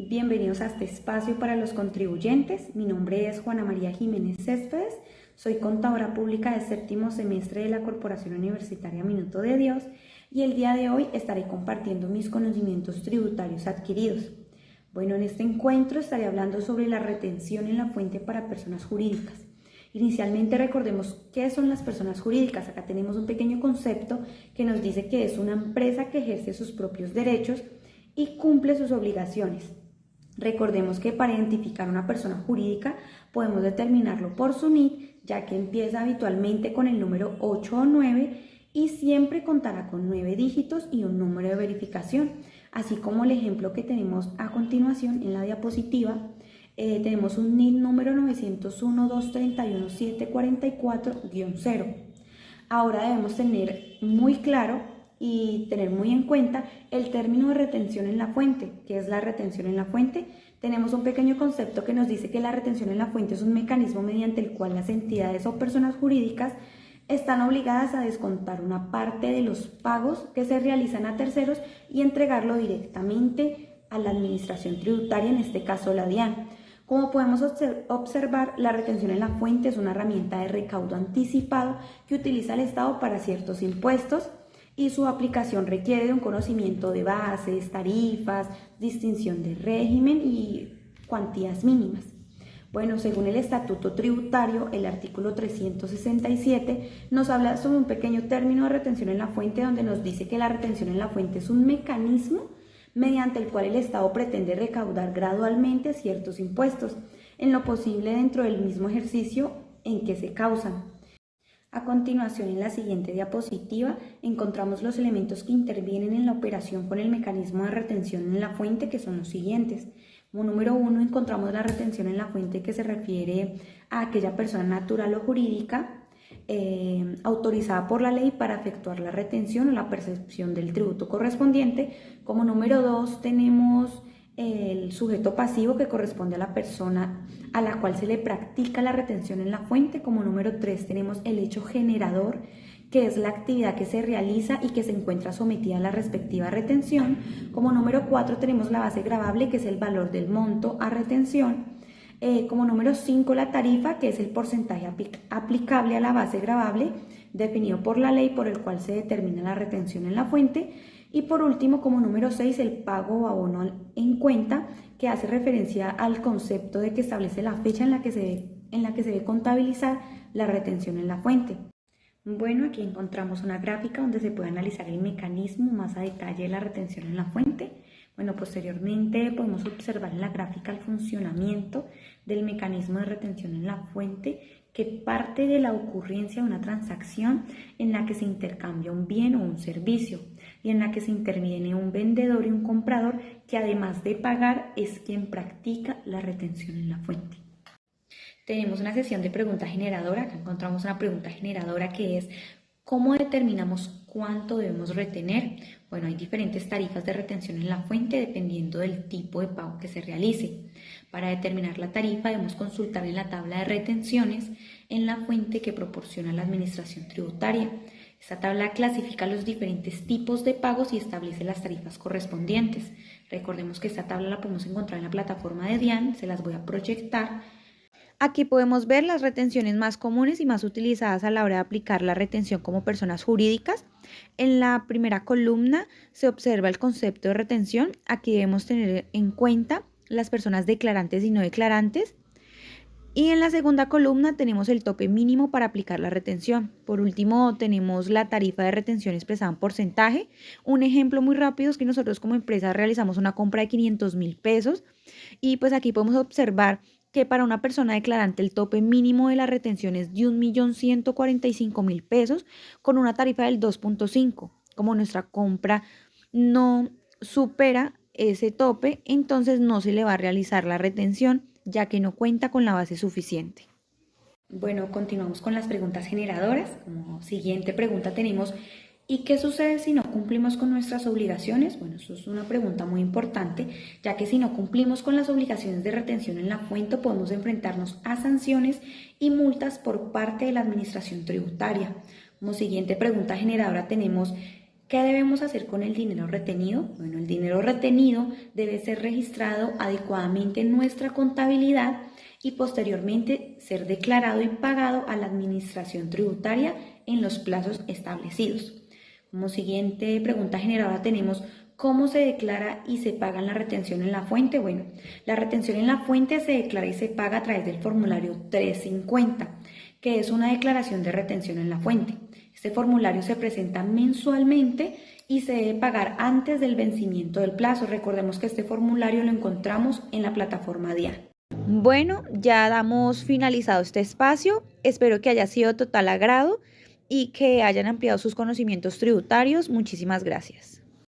Bienvenidos a este espacio para los contribuyentes. Mi nombre es Juana María Jiménez Céspedes. Soy contadora pública de séptimo semestre de la Corporación Universitaria Minuto de Dios y el día de hoy estaré compartiendo mis conocimientos tributarios adquiridos. Bueno, en este encuentro estaré hablando sobre la retención en la fuente para personas jurídicas. Inicialmente recordemos qué son las personas jurídicas. Acá tenemos un pequeño concepto que nos dice que es una empresa que ejerce sus propios derechos y cumple sus obligaciones. Recordemos que para identificar una persona jurídica podemos determinarlo por su NID, ya que empieza habitualmente con el número 8 o 9 y siempre contará con 9 dígitos y un número de verificación, así como el ejemplo que tenemos a continuación en la diapositiva. Tenemos un NID número 901-231-744-0. Ahora debemos tener muy claro y tener muy en cuenta el término de retención en la fuente. ¿Qué es la retención en la fuente? Tenemos un pequeño concepto que nos dice que la retención en la fuente es un mecanismo mediante el cual las entidades o personas jurídicas están obligadas a descontar una parte de los pagos que se realizan a terceros y entregarlo directamente a la administración tributaria, en este caso la DIAN. Como podemos observar, la retención en la fuente es una herramienta de recaudo anticipado que utiliza el Estado para ciertos impuestos y su aplicación requiere de un conocimiento de bases, tarifas, distinción de régimen y cuantías mínimas. Bueno, según el Estatuto Tributario, el artículo 367 nos habla sobre un pequeño término de retención en la fuente, donde nos dice que la retención en la fuente es un mecanismo mediante el cual el Estado pretende recaudar gradualmente ciertos impuestos, en lo posible dentro del mismo ejercicio en que se causan. A continuación, en la siguiente diapositiva, encontramos los elementos que intervienen en la operación con el mecanismo de retención en la fuente, que son los siguientes. Como número 1, encontramos la retención en la fuente, que se refiere a aquella persona natural o jurídica autorizada por la ley para efectuar la retención o la percepción del tributo correspondiente. Como número 2, tenemos el sujeto pasivo, que corresponde a la persona a la cual se le practica la retención en la fuente. Como número 3 tenemos el hecho generador, que es la actividad que se realiza y que se encuentra sometida a la respectiva retención. Como número 4 tenemos la base gravable, que es el valor del monto a retención. Como número 5 la tarifa, que es el porcentaje aplicable a la base gravable definido por la ley por el cual se determina la retención en la fuente. Y por último, como número 6, el pago o abono en cuenta, que hace referencia al concepto de que establece la fecha en la que se debe contabilizar la retención en la fuente. Bueno, aquí encontramos una gráfica donde se puede analizar el mecanismo más a detalle de la retención en la fuente. Bueno, posteriormente podemos observar en la gráfica el funcionamiento del mecanismo de retención en la fuente, que parte de la ocurrencia de una transacción en la que se intercambia un bien o un servicio y en la que se interviene un vendedor y un comprador, que además de pagar es quien practica la retención en la fuente. Tenemos una sesión de pregunta generadora. Acá encontramos una pregunta generadora que es: ¿cómo determinamos cuánto debemos retener? Bueno, hay diferentes tarifas de retención en la fuente dependiendo del tipo de pago que se realice. Para determinar la tarifa debemos consultar en la tabla de retenciones en la fuente que proporciona la Administración Tributaria. Esta tabla clasifica los diferentes tipos de pagos y establece las tarifas correspondientes. Recordemos que esta tabla la podemos encontrar en la plataforma de DIAN, se las voy a proyectar. Aquí podemos ver las retenciones más comunes y más utilizadas a la hora de aplicar la retención como personas jurídicas. En la primera columna se observa el concepto de retención. Aquí debemos tener en cuenta las personas declarantes y no declarantes. Y en la segunda columna tenemos el tope mínimo para aplicar la retención. Por último, tenemos la tarifa de retención expresada en porcentaje. Un ejemplo muy rápido es que nosotros como empresa realizamos una compra de 500.000 pesos y pues aquí podemos observar que para una persona declarante el tope mínimo de la retención es de 1.145.000 pesos con una tarifa del 2.5. Como nuestra compra no supera ese tope, entonces no se le va a realizar la retención, ya que no cuenta con la base suficiente. Bueno, continuamos con las preguntas generadoras. Como siguiente pregunta tenemos: ¿y qué sucede si no cumplimos con nuestras obligaciones? Bueno, eso es una pregunta muy importante, ya que si no cumplimos con las obligaciones de retención en la fuente podemos enfrentarnos a sanciones y multas por parte de la Administración Tributaria. Como siguiente pregunta generadora tenemos: ¿Qué debemos hacer con el dinero retenido? Bueno, el dinero retenido debe ser registrado adecuadamente en nuestra contabilidad y posteriormente ser declarado y pagado a la administración tributaria en los plazos establecidos. Como siguiente pregunta generada tenemos: ¿cómo se declara y se paga la retención en la fuente? Bueno, la retención en la fuente se declara y se paga a través del formulario 350, que es una declaración de retención en la fuente. Este formulario se presenta mensualmente y se debe pagar antes del vencimiento del plazo. Recordemos que este formulario lo encontramos en la plataforma DIAN. Bueno, ya damos finalizado este espacio. Espero que haya sido de total agrado y que hayan ampliado sus conocimientos tributarios. Muchísimas gracias.